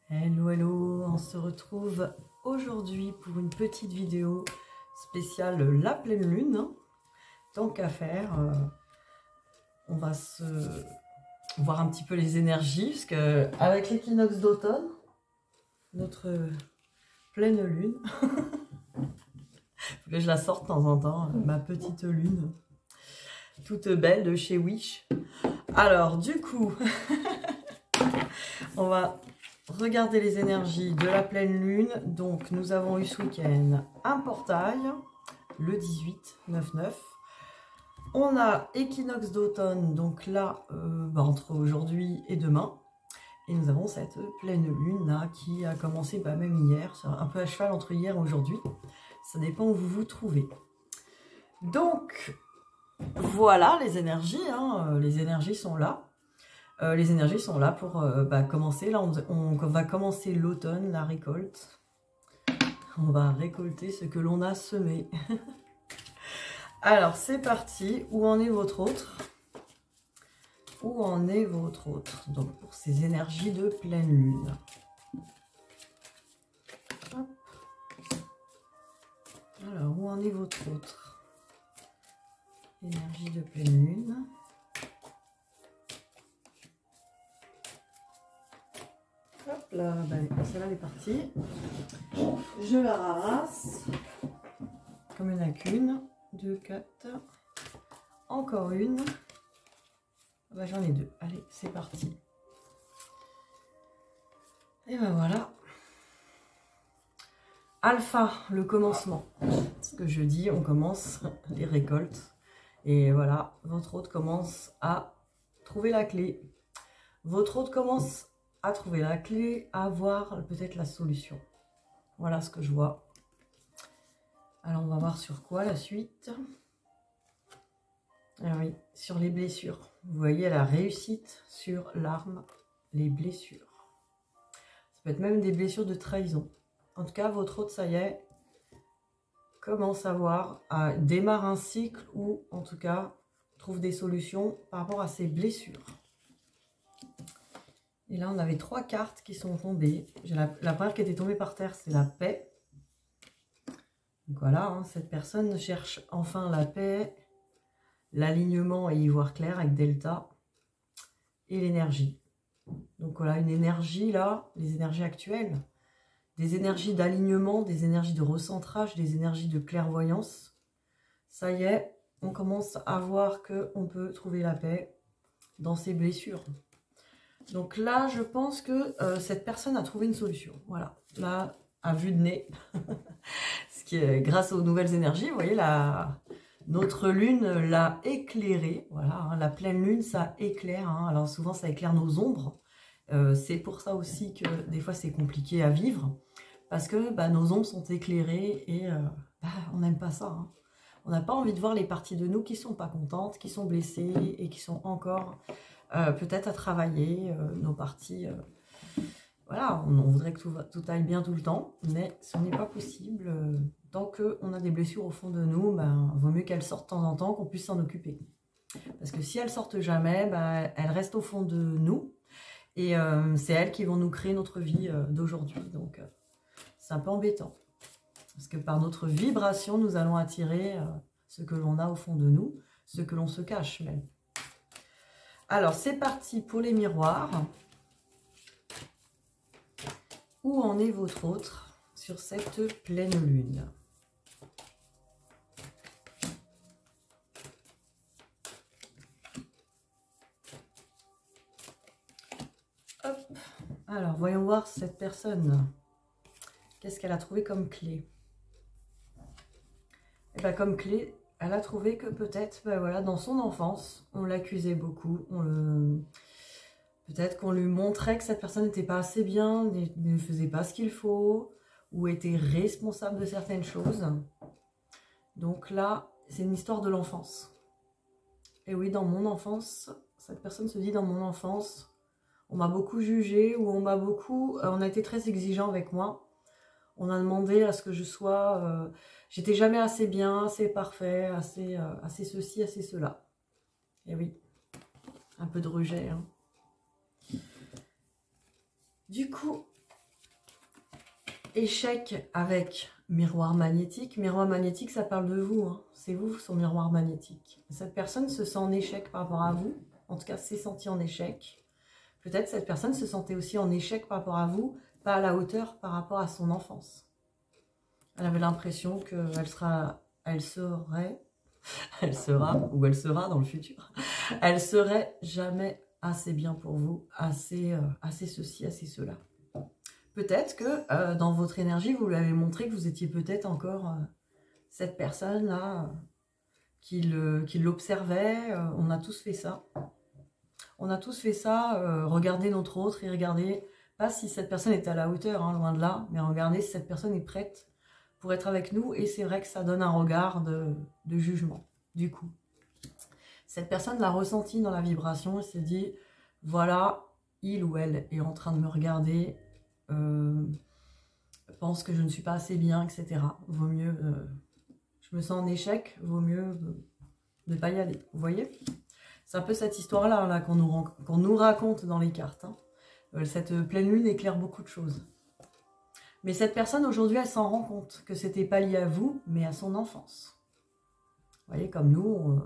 Hello, hello, on se retrouve aujourd'hui pour une petite vidéo spéciale la pleine lune. Tant qu'à faire, on va se voir un petit peu les énergies, parce que avec l'équinoxe d'automne, notre pleine lune, faut que je la sorte de temps en temps, ma petite lune, toute belle de chez Wish. Alors du coup, on va regarder les énergies de la pleine lune. Donc nous avons eu ce week-end un portail, le 18, 9-9. On a équinoxe d'automne, donc là, entre aujourd'hui et demain. Et nous avons cette pleine lune là qui a commencé même hier, un peu à cheval entre hier et aujourd'hui. Ça dépend où vous vous trouvez. Donc voilà les énergies, les énergies sont là. Les énergies sont là pour commencer. Là, on va commencer l'automne, la récolte. On va récolter ce que l'on a semé. Alors, c'est parti. Où en est votre autre? Où en est votre autre? Donc, pour ces énergies de pleine lune. Hop. Alors, où en est votre autre? Énergie de pleine lune. Hop là, celle-là elle est partie. Je la ramasse. Comme il n'y en a qu'une, 2, 4. Encore une. J'en ai deux. Allez, c'est parti. Et ben voilà. Alpha, le commencement. Ce que je dis, on commence les récoltes. Et voilà, votre hôte commence à trouver la clé. Votre hôte commence à trouver la clé, à voir peut-être la solution. Voilà ce que je vois. Alors on va voir sur quoi la suite. Ah oui, sur les blessures. Vous voyez la réussite sur l'arme, les blessures. Ça peut être même des blessures de trahison. En tout cas, votre hôte, ça y est, commence à voir, démarre un cycle ou en tout cas trouve des solutions par rapport à ses blessures. Et là, on avait 3 cartes qui sont tombées. La première qui était tombée par terre, c'est la paix. Donc voilà, cette personne cherche enfin la paix, l'alignement et y voir clair avec Delta et l'énergie. Donc voilà, une énergie là, les énergies actuelles, des énergies d'alignement, des énergies de recentrage, des énergies de clairvoyance. Ça y est, on commence à voir qu'on peut trouver la paix dans ses blessures. Donc là, je pense que cette personne a trouvé une solution. Voilà, là, à vue de nez, ce qui est grâce aux nouvelles énergies, vous voyez, notre lune l'a éclairé. Voilà, la pleine lune, ça éclaire. Alors souvent, ça éclaire nos ombres. C'est pour ça aussi que des fois, c'est compliqué à vivre. Parce que nos ombres sont éclairées et on n'aime pas ça. On n'a pas envie de voir les parties de nous qui ne sont pas contentes, qui sont blessées et qui sont encore... peut-être à travailler nos parties. Voilà, on voudrait que tout aille bien tout le temps, mais ce n'est pas possible. Tant qu'on a des blessures au fond de nous, vaut mieux qu'elles sortent de temps en temps, qu'on puisse s'en occuper. Parce que si elles sortent jamais, elles restent au fond de nous. Et c'est elles qui vont nous créer notre vie d'aujourd'hui. Donc c'est un peu embêtant. Parce que par notre vibration, nous allons attirer ce que l'on a au fond de nous, ce que l'on se cache même. Alors, c'est parti pour les miroirs. Où en est votre autre sur cette pleine lune? Hop. Alors, voyons voir cette personne. Qu'est-ce qu'elle a trouvé comme clé? Et bien, comme clé, elle a trouvé que peut-être, voilà, dans son enfance, on l'accusait beaucoup, peut-être qu'on lui montrait que cette personne n'était pas assez bien, ne faisait pas ce qu'il faut, ou était responsable de certaines choses. Donc là, c'est une histoire de l'enfance. Et oui, dans mon enfance, cette personne se dit, dans mon enfance, on m'a beaucoup jugé, ou on a été très exigeant avec moi. On a demandé à ce que je sois... j'étais jamais assez bien, assez parfait, assez ceci, assez cela. Et oui, un peu de rejet. Du coup, échec avec miroir magnétique. Miroir magnétique, ça parle de vous, hein. C'est vous, son miroir magnétique. Cette personne se sent en échec par rapport à vous. En tout cas, s'est sentie en échec. Peut-être cette personne se sentait aussi en échec par rapport à vous, pas à la hauteur par rapport à son enfance. Elle avait l'impression qu'elle sera, elle sera dans le futur. Elle serait jamais assez bien pour vous, assez ceci, assez cela. Peut-être que dans votre énergie, vous lui avez montré que vous étiez peut-être encore cette personne-là qui l'observait. On a tous fait ça. On a tous fait ça. Regardez notre autre et regardez, pas si cette personne est à la hauteur, hein, loin de là, mais regardez si cette personne est prête pour être avec nous. Et c'est vrai que ça donne un regard de jugement, du coup. Cette personne l'a ressenti dans la vibration et s'est dit, voilà, il ou elle est en train de me regarder, pense que je ne suis pas assez bien, etc. Vaut mieux, je me sens en échec, vaut mieux ne pas y aller. Vous voyez? C'est un peu cette histoire-là là, qu'on nous raconte dans les cartes. Hein. Cette pleine lune éclaire beaucoup de choses. Mais cette personne, aujourd'hui, elle s'en rend compte que c'était pas lié à vous, mais à son enfance. Vous voyez, comme nous,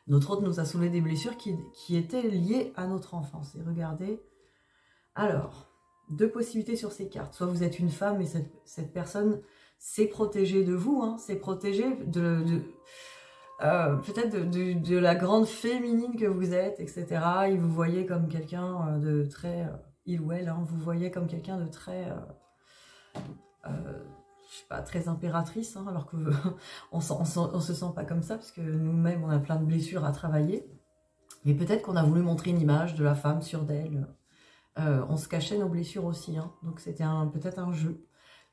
notre hôte nous a soulevé des blessures qui étaient liées à notre enfance. Et regardez, alors, deux possibilités sur ces cartes. Soit vous êtes une femme et cette personne s'est protégée de vous, hein, s'est protégée peut-être de la grande féminine que vous êtes, etc. Et vous voyez comme quelqu'un de très... il ou elle, hein, vous voyez comme quelqu'un de très... je sais pas, très impératrice, hein, alors que on se sent pas comme ça, parce que nous-mêmes, on a plein de blessures à travailler. Mais peut-être qu'on a voulu montrer une image de la femme sûre d'elle. On se cachait nos blessures aussi, hein, donc c'était peut-être un jeu.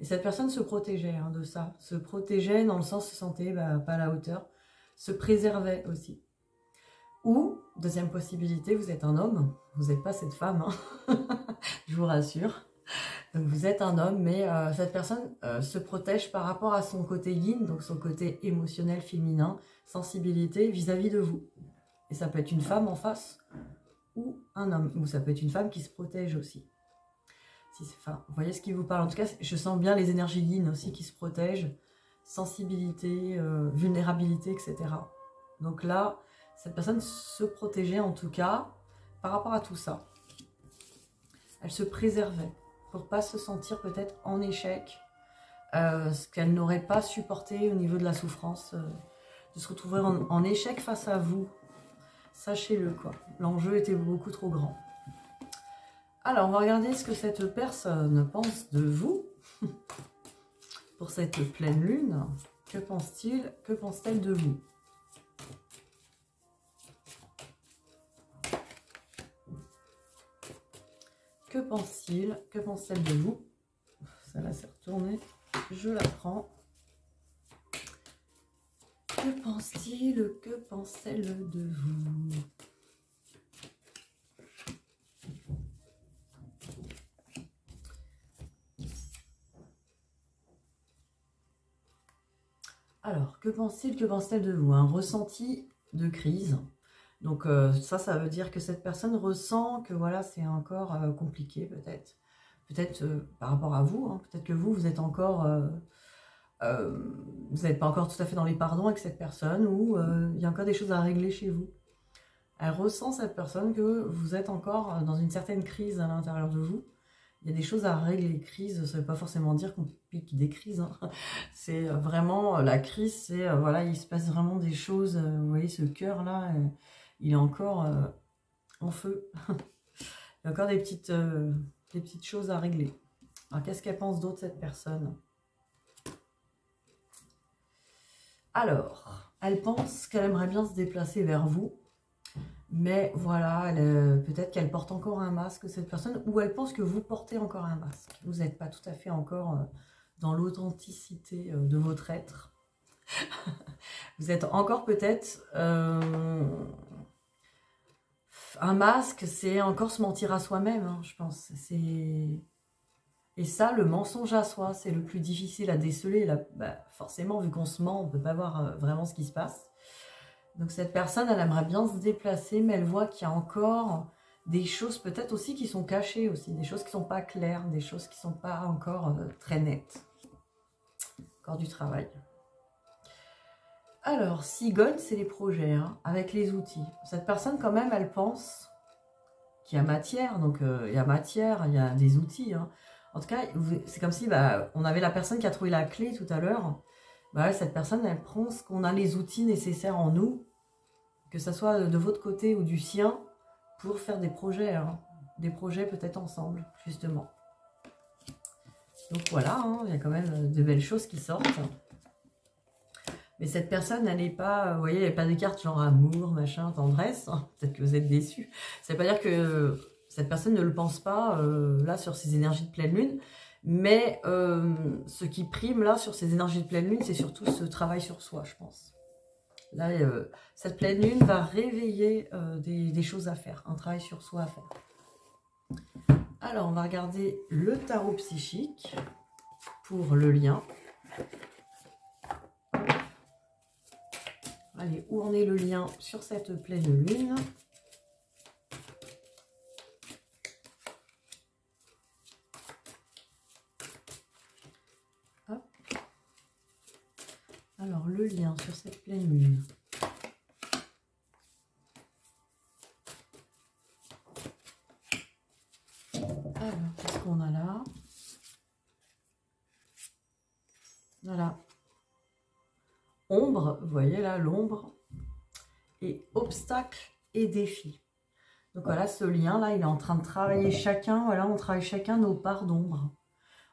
Et cette personne se protégeait hein, de ça, se protégeait dans le sens se sentait pas à la hauteur, se préservait aussi. Ou, deuxième possibilité, vous êtes un homme, vous n'êtes pas cette femme, hein, je vous rassure. Donc vous êtes un homme, mais cette personne se protège par rapport à son côté yin, donc son côté émotionnel féminin, sensibilité vis-à-vis de vous. Et ça peut être une femme en face, ou un homme, ou ça peut être une femme qui se protège aussi. Enfin, vous voyez ce qui vous parle. En tout cas, je sens bien les énergies yin aussi qui se protègent, sensibilité, vulnérabilité, etc. Donc là, cette personne se protégeait en tout cas par rapport à tout ça. Elle se préservait pour pas se sentir peut-être en échec, ce qu'elle n'aurait pas supporté au niveau de la souffrance, de se retrouver en échec face à vous. Sachez-le, quoi. L'enjeu était beaucoup trop grand. Alors, on va regarder ce que cette personne pense de vous pour cette pleine lune. Que pense-t-il? Que pense-t-elle de vous? Que pense-t-il? Que pense-t-elle de vous? Ça là, c'est retourné. Je la prends. Que pense-t-il? Que pense-t-elle de vous? Alors, que pense-t-il? Que pense-t-elle de vous? Un ressenti de crise. Donc ça veut dire que cette personne ressent que voilà, c'est encore compliqué peut-être. Peut-être par rapport à vous, hein, peut-être que vous êtes encore... vous n'êtes pas encore tout à fait dans les pardons avec cette personne ou il y a encore des choses à régler chez vous. Elle ressent, cette personne, que vous êtes encore dans une certaine crise à l'intérieur de vous. Il y a des choses à régler. Crise, ça ne veut pas forcément dire qu'on pique des crises. Hein. C'est vraiment, la crise, c'est, voilà, il se passe vraiment des choses. Vous voyez, ce cœur-là, il est encore en feu. Il y a encore des petites choses à régler. Alors, qu'est-ce qu'elle pense d'autre, cette personne? Alors, elle pense qu'elle aimerait bien se déplacer vers vous. Mais voilà, peut-être qu'elle porte encore un masque, cette personne, ou elle pense que vous portez encore un masque. Vous n'êtes pas tout à fait encore dans l'authenticité de votre être. Vous êtes encore peut-être... un masque, c'est encore se mentir à soi-même, hein, je pense. Et ça, le mensonge à soi, c'est le plus difficile à déceler. Là, forcément, vu qu'on se ment, on ne peut pas voir vraiment ce qui se passe. Donc cette personne, elle aimerait bien se déplacer, mais elle voit qu'il y a encore des choses peut-être aussi qui sont cachées aussi, des choses qui ne sont pas claires, des choses qui ne sont pas encore très nettes. Encore du travail. Alors, Sigone, c'est les projets, hein, avec les outils. Cette personne, quand même, elle pense qu'il y a matière, donc il y a matière, il y a des outils. Hein. En tout cas, c'est comme si on avait la personne qui a trouvé la clé tout à l'heure. Cette personne, elle pense qu'on a les outils nécessaires en nous, que ce soit de votre côté ou du sien, pour faire des projets. Hein. Des projets peut-être ensemble, justement. Donc voilà, hein, il y a quand même de belles choses qui sortent. Mais cette personne, elle n'est pas, vous voyez, il n'y a pas de cartes genre amour, machin, tendresse. Peut-être que vous êtes déçus. Ça ne veut pas dire que cette personne ne le pense pas, là, sur ces énergies de pleine lune. Mais ce qui prime, là, sur ces énergies de pleine lune, c'est surtout ce travail sur soi, je pense. Là, cette pleine lune va réveiller des choses à faire, un travail sur soi à faire. Alors, on va regarder le tarot psychique pour le lien. Allez, où en est le lien sur cette pleine lune? Hop. Alors, le lien sur cette pleine lune. Alors, qu'est-ce qu'on a là? Voilà. Ombre, vous voyez là, l'ombre, et obstacle et défi. Donc voilà, ce lien-là, il est en train de travailler chacun, voilà, on travaille chacun nos parts d'ombre.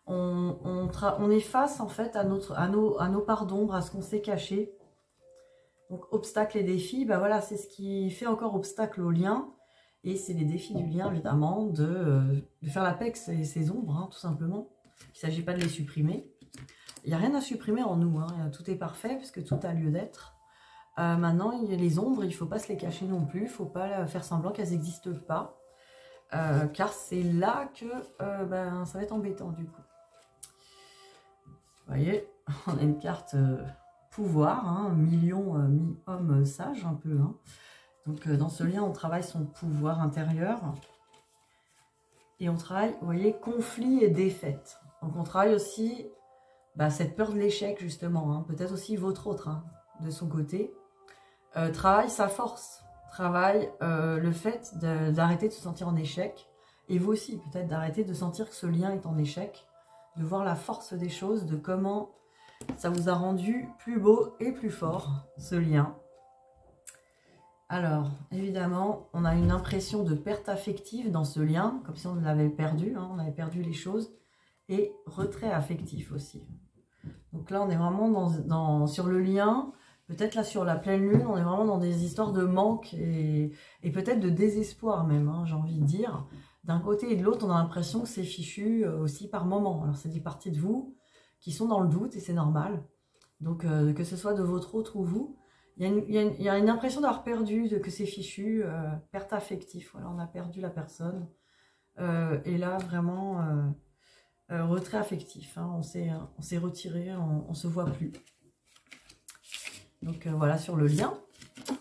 On est face, en fait, à nos parts d'ombre, à ce qu'on s'est caché. Donc, obstacle et défi, voilà, c'est ce qui fait encore obstacle au lien. Et c'est les défis du lien, évidemment, de faire la paix avec ces ombres, hein, tout simplement. Il ne s'agit pas de les supprimer. Il n'y a rien à supprimer en nous, hein. Tout est parfait puisque tout a lieu d'être. Maintenant, il y a les ombres, il ne faut pas se les cacher non plus, il ne faut pas faire semblant qu'elles n'existent pas. Car c'est là que ça va être embêtant du coup. Vous voyez, on a une carte pouvoir, hein, million, mi-homme sage un peu. Hein. Donc dans ce lien, on travaille son pouvoir intérieur. Et on travaille, vous voyez, conflit et défaite. Donc on travaille aussi... cette peur de l'échec, justement, hein, peut-être aussi votre autre, hein, de son côté, travaille sa force, travaille le fait d'arrêter de se sentir en échec, et vous aussi, peut-être d'arrêter de sentir que ce lien est en échec, de voir la force des choses, de comment ça vous a rendu plus beau et plus fort, ce lien. Alors, évidemment, on a une impression de perte affective dans ce lien, comme si on l'avait perdu, hein, on avait perdu les choses, et retrait affectif aussi. Donc là, on est vraiment sur le lien, peut-être là sur la pleine lune, on est vraiment dans des histoires de manque et peut-être de désespoir même, hein, j'ai envie de dire. D'un côté et de l'autre, on a l'impression que c'est fichu aussi par moment. Alors c'est des parties de vous qui sont dans le doute et c'est normal. Donc que ce soit de votre autre ou vous, il y a une impression d'avoir perdu, que c'est fichu, perte affective. Voilà, on a perdu la personne. Et là, vraiment... retrait affectif, hein, on s'est retiré, on ne se voit plus. Donc voilà sur le lien.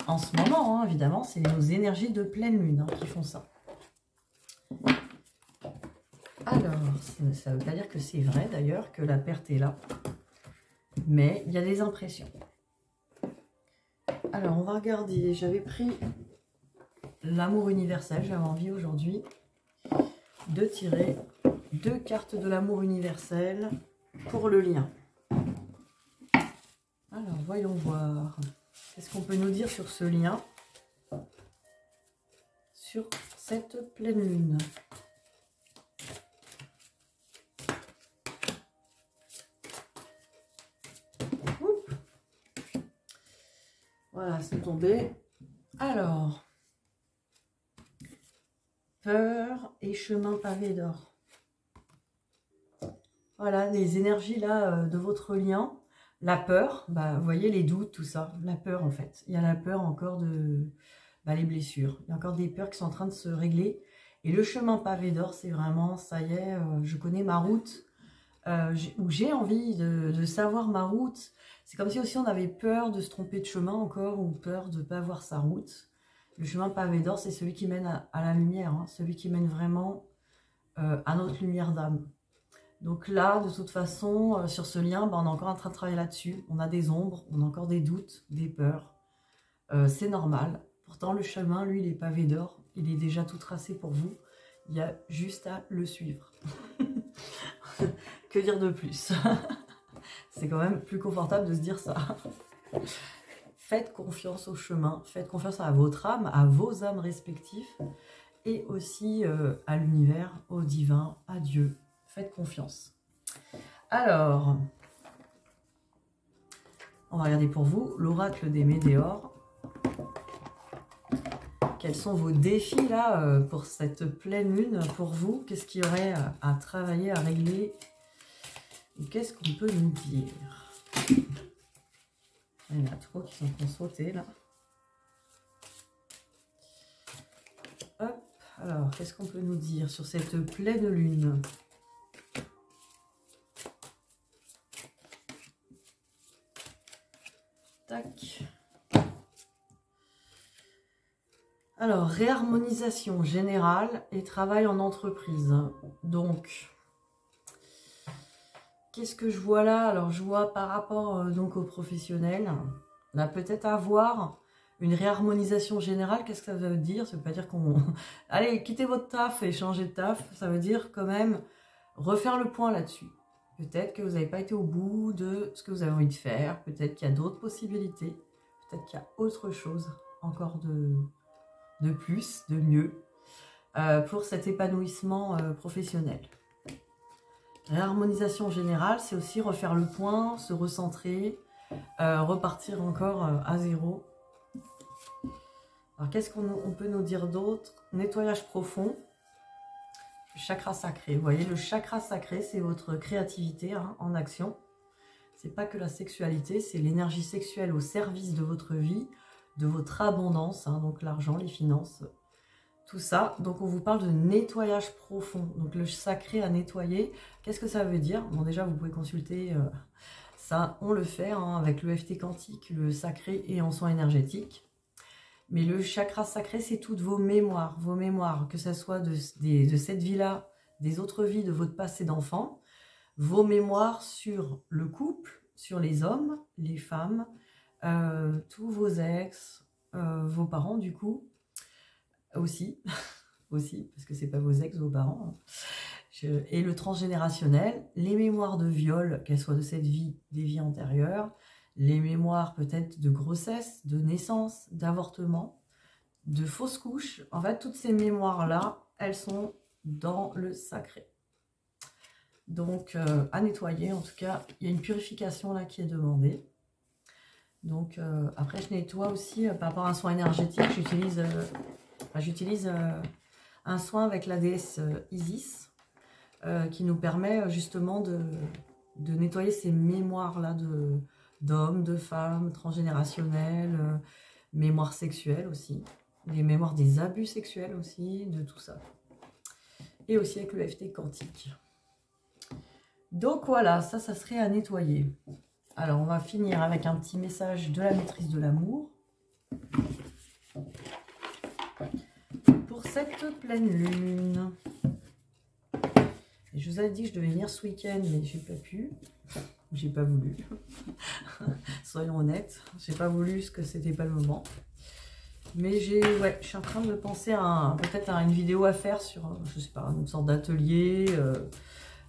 En ce moment, hein, évidemment, c'est nos énergies de pleine lune, hein, qui font ça. Alors, ça ne veut pas dire que c'est vrai d'ailleurs, que la perte est là. Mais il y a des impressions. Alors, on va regarder. J'avais pris l'amour universel, j'avais envie aujourd'hui de tirer 2 cartes de l'amour universel pour le lien. Alors, voyons voir. Qu'est-ce qu'on peut nous dire sur ce lien? Sur cette pleine lune. Oups. Voilà, c'est tombé. Alors, peur et chemin pavé d'or. Voilà, les énergies là de votre lien. La peur, vous voyez les doutes, tout ça. La peur en fait. Il y a la peur encore de les blessures. Il y a encore des peurs qui sont en train de se régler. Et le chemin pavé d'or, c'est vraiment, ça y est, je connais ma route. Où j'ai envie de savoir ma route. C'est comme si aussi on avait peur de se tromper de chemin encore, ou peur de ne pas voir sa route. Le chemin pavé d'or, c'est celui qui mène à la lumière, hein, celui qui mène vraiment à notre lumière d'âme. Donc là, de toute façon, sur ce lien, on est encore en train de travailler là-dessus. On a des ombres, on a encore des doutes, des peurs. C'est normal. Pourtant, le chemin, lui, il est pavé d'or. Il est déjà tout tracé pour vous. Il y a juste à le suivre. Que dire de plus? C'est quand même plus confortable de se dire ça. Faites confiance au chemin. Faites confiance à votre âme, à vos âmes respectives. Et aussi à l'univers, au divin, à Dieu. Faites confiance. Alors, on va regarder pour vous l'oracle des Médéors. Quels sont vos défis là pour cette pleine lune pour vous? Qu'est-ce qu'il y aurait à travailler, à régler? Qu'est-ce qu'on peut nous dire? Il y en a trop qui sont en train de sauter là. Hop, alors qu'est-ce qu'on peut nous dire sur cette pleine lune? Tac. Alors, réharmonisation générale et travail en entreprise. Donc, qu'est-ce que je vois là? Alors, je vois par rapport donc aux professionnels, là peut-être avoir une réharmonisation générale. Qu'est-ce que ça veut dire? Ça veut pas dire qu'on... Allez, quittez votre taf et changez de taf. Ça veut dire quand même refaire le point là-dessus. Peut-être que vous n'avez pas été au bout de ce que vous avez envie de faire. Peut-être qu'il y a d'autres possibilités. Peut-être qu'il y a autre chose encore de plus, de mieux, pour cet épanouissement professionnel. Réharmonisation générale, c'est aussi refaire le point, se recentrer, repartir encore à zéro. Alors, qu'est-ce qu'on peut nous dire d'autre? Nettoyage profond, chakra sacré. Vous voyez, le chakra sacré, c'est votre créativité hein, en action. C'est pas que la sexualité, c'est l'énergie sexuelle au service de votre vie, de votre abondance, hein, donc l'argent, les finances, tout ça. Donc on vous parle de nettoyage profond, donc le sacré à nettoyer. Qu'est-ce que ça veut dire? Bon, déjà vous pouvez consulter ça, on le fait hein, avec l'EFT quantique, le sacré et en soins énergétiques. Mais le chakra sacré, c'est toutes vos mémoires, que ce soit de cette vie-là, des autres vies, de votre passé d'enfant, vos mémoires sur le couple, sur les hommes, les femmes, tous vos ex, vos parents du coup, aussi, parce que c'est pas vos ex, vos parents, et le transgénérationnel, les mémoires de viol, qu'elles soient de cette vie, des vies antérieures, les mémoires peut-être de grossesse, de naissance, d'avortement, de fausses couches. En fait, toutes ces mémoires-là, elles sont dans le sacré. Donc, à nettoyer, en tout cas, il y a une purification là qui est demandée. Donc, après, je nettoie aussi par rapport à un soin énergétique. J'utilise un soin avec la déesse Isis qui nous permet justement de nettoyer ces mémoires-là d'hommes, de femmes, transgénérationnelles, mémoires sexuelles aussi, les mémoires des abus sexuels aussi, de tout ça. Et aussi avec le FT quantique. Donc voilà, ça serait à nettoyer. Alors, on va finir avec un petit message de la maîtrise de l'amour. Pour cette pleine lune. Et je vous avais dit que je devais venir ce week-end, mais j'ai pas pu. J'ai pas voulu. Soyons honnêtes. J'ai pas voulu parce que c'était pas le moment. Mais je suis en train de penser à peut-être à une vidéo à faire sur, je sais pas, une sorte d'atelier...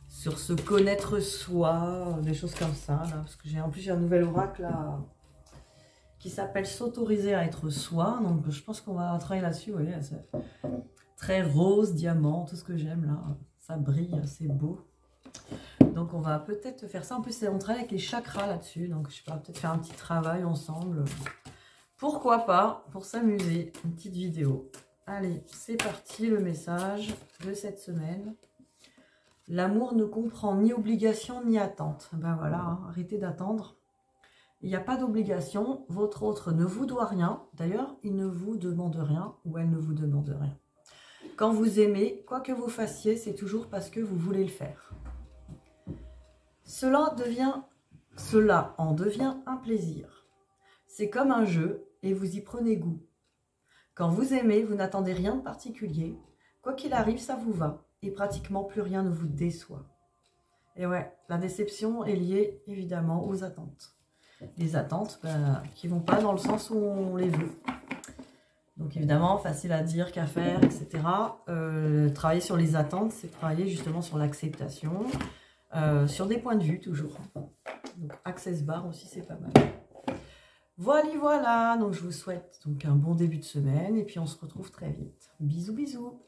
sur se connaître soi, des choses comme ça, là, parce que en plus j'ai un nouvel oracle là, qui s'appelle s'autoriser à être soi, donc je pense qu'on va travailler là-dessus, vous voyez, c'est très rose, diamant, tout ce que j'aime là, ça brille, c'est beau. Donc on va peut-être faire ça, en plus on travaille avec les chakras là-dessus, donc je sais pas, peut-être faire un petit travail ensemble, pourquoi pas, pour s'amuser, une petite vidéo. Allez, c'est parti, le message de cette semaine. L'amour ne comprend ni obligation ni attente. Ben voilà, hein, arrêtez d'attendre. Il n'y a pas d'obligation. Votre autre ne vous doit rien. D'ailleurs, il ne vous demande rien ou elle ne vous demande rien. Quand vous aimez, quoi que vous fassiez, c'est toujours parce que vous voulez le faire. Cela en devient un plaisir. C'est comme un jeu et vous y prenez goût. Quand vous aimez, vous n'attendez rien de particulier. Quoi qu'il arrive, ça vous va. Et pratiquement plus rien ne vous déçoit. Et ouais, la déception est liée évidemment aux attentes. Les attentes qui ne vont pas dans le sens où on les veut. Donc évidemment, facile à dire qu'à faire, etc. Travailler sur les attentes, c'est travailler justement sur l'acceptation, sur des points de vue toujours. Donc Access Bar aussi, c'est pas mal. Voilà, donc je vous souhaite donc un bon début de semaine et puis on se retrouve très vite. Bisous, bisous.